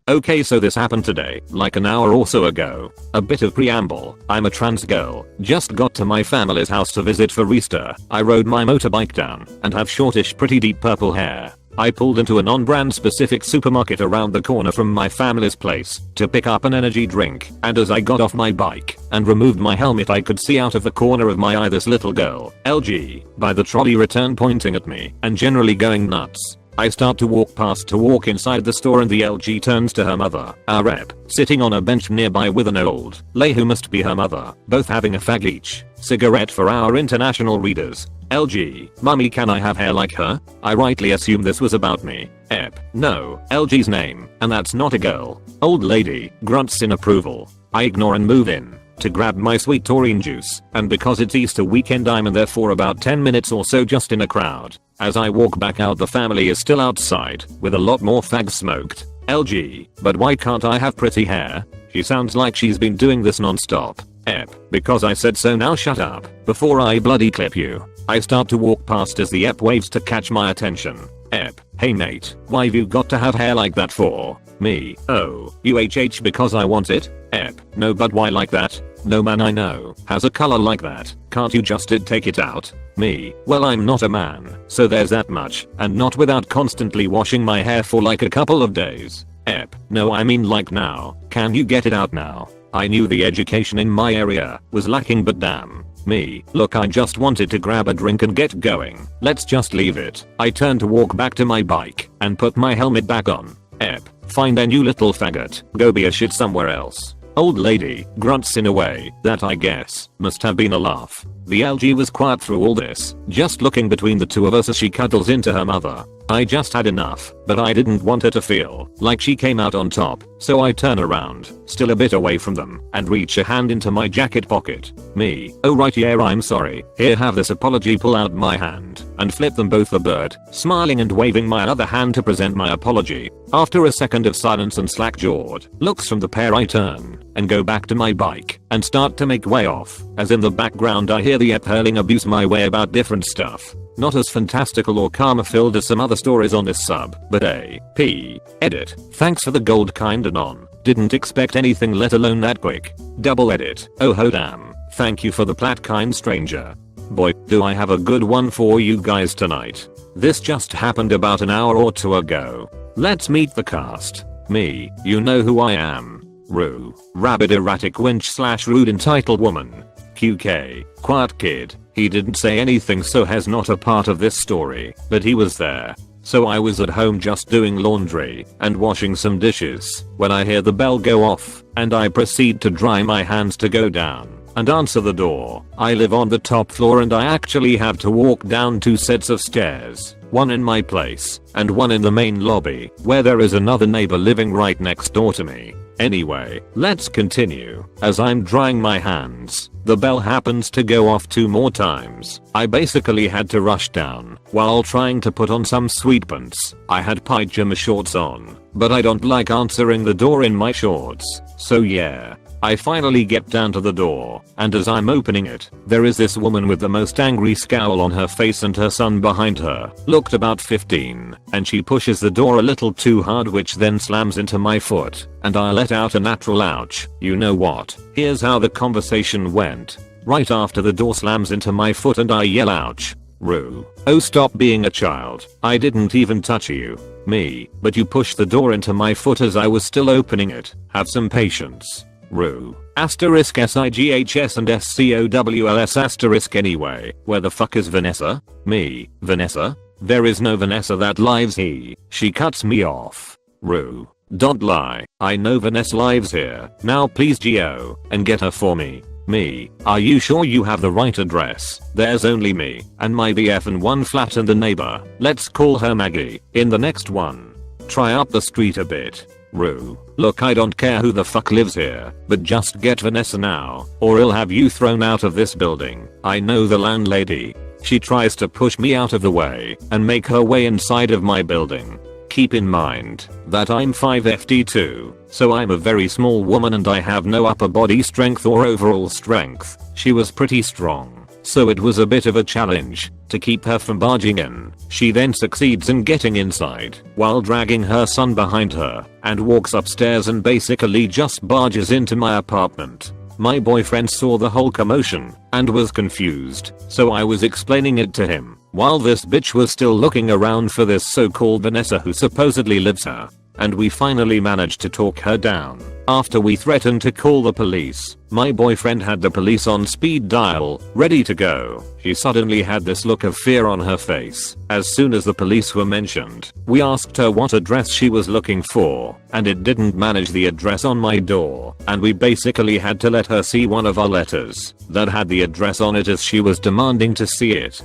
Okay, so this happened today, like an hour or so ago. A bit of preamble. I'm a trans girl. Just got to my family's house to visit for Easter. I rode my motorbike down and have shortish pretty deep purple hair. I pulled into a non-brand specific supermarket around the corner from my family's place to pick up an energy drink, and as I got off my bike and removed my helmet I could see out of the corner of my eye this little girl, LG, by the trolley return pointing at me and generally going nuts. I start to walk past to walk inside the store and the LG turns to her mother, our rep, sitting on a bench nearby with an old lay who must be her mother, both having a fag each. Cigarette for our international readers. LG, mummy, can I have hair like her? I rightly assume this was about me. Ep, no, LG's name, and that's not a girl. Old lady, grunts in approval. I ignore and move in to grab my sweet taurine juice, and because it's Easter weekend I'm in there for about 10 minutes or so just in a crowd. As I walk back out the family is still outside, with a lot more fags smoked. LG, but why can't I have pretty hair? She sounds like she's been doing this non-stop. Ep, because I said so, now shut up, before I bloody clip you. I start to walk past as the Ep waves to catch my attention. Ep, hey mate, why've you got to have hair like that for? Me, oh, UHH because I want it? Ep, no, but why like that? No man I know has a color like that, can't you just take it out? Me, well I'm not a man, so there's that much, and not without constantly washing my hair for like a couple of days. Ep, no I mean like now, can you get it out now? I knew the education in my area was lacking, but damn. Me, look, I just wanted to grab a drink and get going. Let's just leave it. I turn to walk back to my bike and put my helmet back on. Ep, fine then you little faggot, go be a shit somewhere else. Old lady grunts in a way that I guess must have been a laugh. The LG was quiet through all this, just looking between the two of us as she cuddles into her mother. I just had enough, but I didn't want her to feel like she came out on top, so I turn around, still a bit away from them, and reach a hand into my jacket pocket. Me, oh right yeah I'm sorry, here have this apology, pull out my hand, and flip them both a bird, smiling and waving my other hand to present my apology. After a second of silence and slack-jawed looks from the pair I turn and go back to my bike and start to make way off, as in the background I hear the Ep hurling abuse my way about different stuff. Not as fantastical or karma filled as some other stories on this sub, but A.P. Edit. Thanks for the gold kind anon. Didn't expect anything let alone that quick. Double edit. Oh ho damn. Thank you for the plat kind stranger. Boy, do I have a good one for you guys tonight. This just happened about an hour or two ago. Let's meet the cast. Me, you know who I am. Rue, rabid erratic winch / rude entitled woman. QK, quiet kid. He didn't say anything so has not a part of this story, but he was there. So I was at home just doing laundry and washing some dishes when I hear the bell go off, and I proceed to dry my hands to go down and answer the door. I live on the top floor and I actually have to walk down 2 sets of stairs, one in my place and one in the main lobby where there is another neighbor living right next door to me. Anyway, let's continue. As I'm drying my hands, the bell happens to go off 2 more times. I basically had to rush down while trying to put on some sweatpants. I had pajama shorts on, but I don't like answering the door in my shorts, so yeah. I finally get down to the door, and as I'm opening it, there is this woman with the most angry scowl on her face and her son behind her, looked about 15, and she pushes the door a little too hard, which then slams into my foot, and I let out a natural ouch. You know what? Here's how the conversation went. Right after the door slams into my foot and I yell ouch. Rue, oh stop being a child, I didn't even touch you. Me, but you pushed the door into my foot as I was still opening it. Have some patience. Rue. Asterisk SIGHS and SCOWLS asterisk anyway. Where the fuck is Vanessa? Me. Vanessa? There is no Vanessa that lives here. She cuts me off. Rue. Don't lie. I know Vanessa lives here. Now please Geo and get her for me. Me. Are you sure you have the right address? There's only me and my BF and one flat and the neighbor. Let's call her Maggie. In the next one. Try up the street a bit. Rue. Look, I don't care who the fuck lives here, but just get Vanessa now, or I'll have you thrown out of this building. I know the landlady. She tries to push me out of the way and make her way inside of my building. Keep in mind that I'm 5'2", so I'm a very small woman and I have no upper body strength or overall strength. She was pretty strong, so it was a bit of a challenge to keep her from barging in. She then succeeds in getting inside while dragging her son behind her and walks upstairs and basically just barges into my apartment. My boyfriend saw the whole commotion and was confused, so I was explaining it to him while this bitch was still looking around for this so-called Vanessa who supposedly lives here. And we finally managed to talk her down. After we threatened to call the police, my boyfriend had the police on speed dial, ready to go. She suddenly had this look of fear on her face. As soon as the police were mentioned, we asked her what address she was looking for, and it didn't manage the address on my door, and we basically had to let her see one of our letters that had the address on it as she was demanding to see it.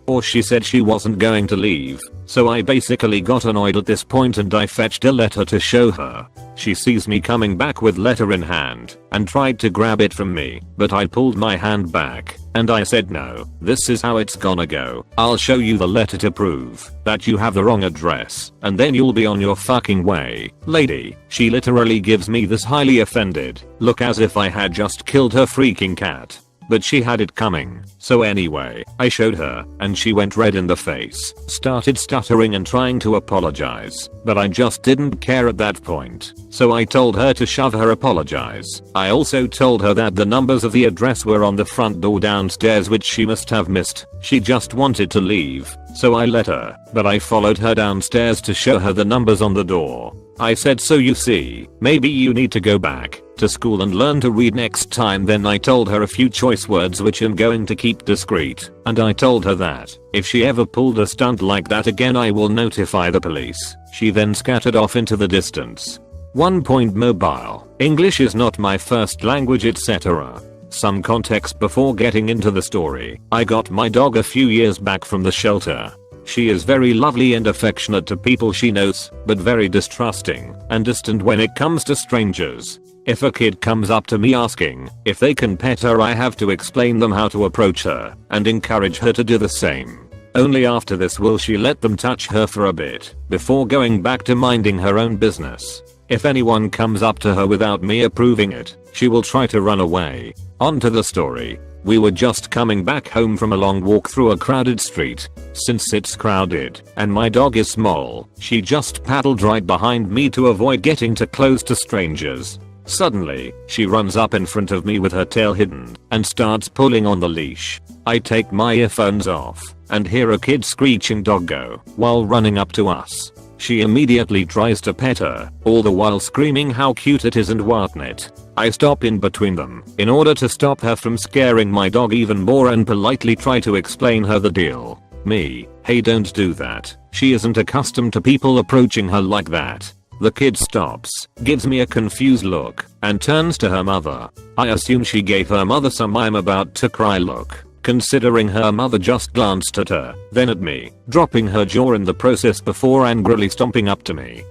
Or she said she wasn't going to leave, so I basically got annoyed at this point and I fetched a letter to show her. She sees me coming back with letter in hand and tried to grab it from me, but I pulled my hand back and I said no, this is how it's gonna go. I'll show you the letter to prove that you have the wrong address and then you'll be on your fucking way, lady. She literally gives me this highly offended look as if I had just killed her freaking cat. But she had it coming. So anyway, I showed her and she went red in the face, started stuttering and trying to apologize, but I just didn't care at that point. So I told her to shove her apologize. I also told her that the numbers of the address were on the front door downstairs, which she must have missed. She just wanted to leave, so I let her, but I followed her downstairs to show her the numbers on the door. I said, so you see, maybe you need to go back to school and learn to read next time. Then I told her a few choice words which I'm going to keep discreet, and I told her that if she ever pulled a stunt like that again I will notify the police. She then scattered off into the distance. 1. Mobile. English is not my first language, etc. Some context before getting into the story. I got my dog a few years back from the shelter. She is very lovely and affectionate to people she knows, but very distrusting and distant when it comes to strangers. If a kid comes up to me asking if they can pet her, I have to explain them how to approach her and encourage her to do the same. Only after this will she let them touch her for a bit before going back to minding her own business. If anyone comes up to her without me approving it, she will try to run away. On to the story. We were just coming back home from a long walk through a crowded street. Since it's crowded and my dog is small, she just paddled right behind me to avoid getting too close to strangers. Suddenly, she runs up in front of me with her tail hidden and starts pulling on the leash. I take my earphones off and hear a kid screeching doggo while running up to us. She immediately tries to pet her, all the while screaming how cute it is and whatnot. I stop in between them in order to stop her from scaring my dog even more and politely try to explain her the deal. Me, hey, don't do that. She isn't accustomed to people approaching her like that. The kid stops, gives me a confused look, and turns to her mother. I assume she gave her mother some I'm about to cry look, considering her mother just glanced at her, then at me, dropping her jaw in the process before angrily stomping up to me.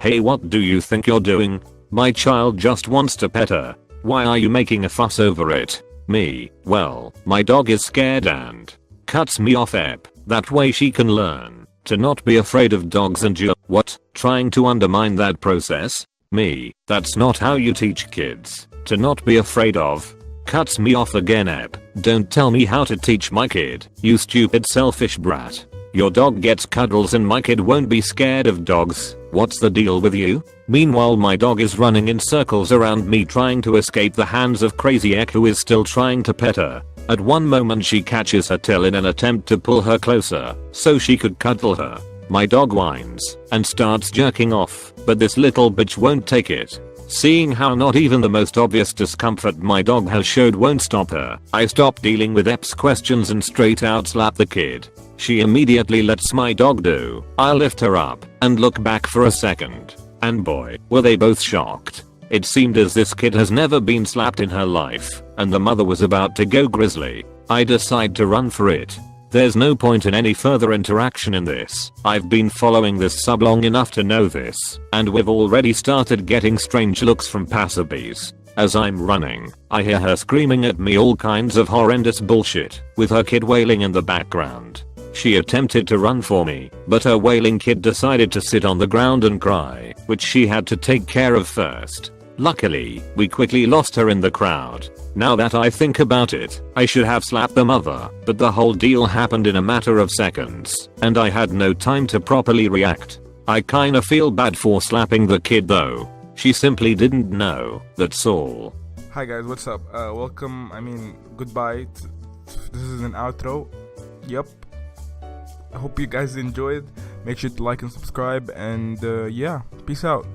Hey, what do you think you're doing? My child just wants to pet her. Why are you making a fuss over it? Me, well, my dog is scared and cuts me off. That way she can learn to not be afraid of dogs. And you, what, trying to undermine that process? Me, that's not how you teach kids to not be afraid of. Cuts me off again. Don't tell me how to teach my kid, you stupid selfish brat. Your dog gets cuddles and my kid won't be scared of dogs. What's the deal with you? Meanwhile, my dog is running in circles around me trying to escape the hands of Crazy Ek, who is still trying to pet her. At one moment she catches her tail in an attempt to pull her closer so she could cuddle her. My dog whines and starts jerking off, but this little bitch won't take it. Seeing how not even the most obvious discomfort my dog has showed won't stop her, I stop dealing with Ep's questions and straight out slap the kid. She immediately lets my dog do. I lift her up and look back for a second, and boy, were they both shocked. It seemed as this kid has never been slapped in her life, and the mother was about to go grizzly. I decide to run for it. There's no point in any further interaction in this. I've been following this sub long enough to know this, and we've already started getting strange looks from passerbys. As I'm running, I hear her screaming at me all kinds of horrendous bullshit, with her kid wailing in the background. She attempted to run for me, but her wailing kid decided to sit on the ground and cry, which she had to take care of first. Luckily, we quickly lost her in the crowd. Now that I think about it, I should have slapped the mother, but the whole deal happened in a matter of seconds, and I had no time to properly react. I kinda feel bad for slapping the kid though. She simply didn't know, that's all. Hi guys, what's up? Goodbye. This is an outro. Yep. I hope you guys enjoyed. Make sure to like and subscribe, and yeah, peace out.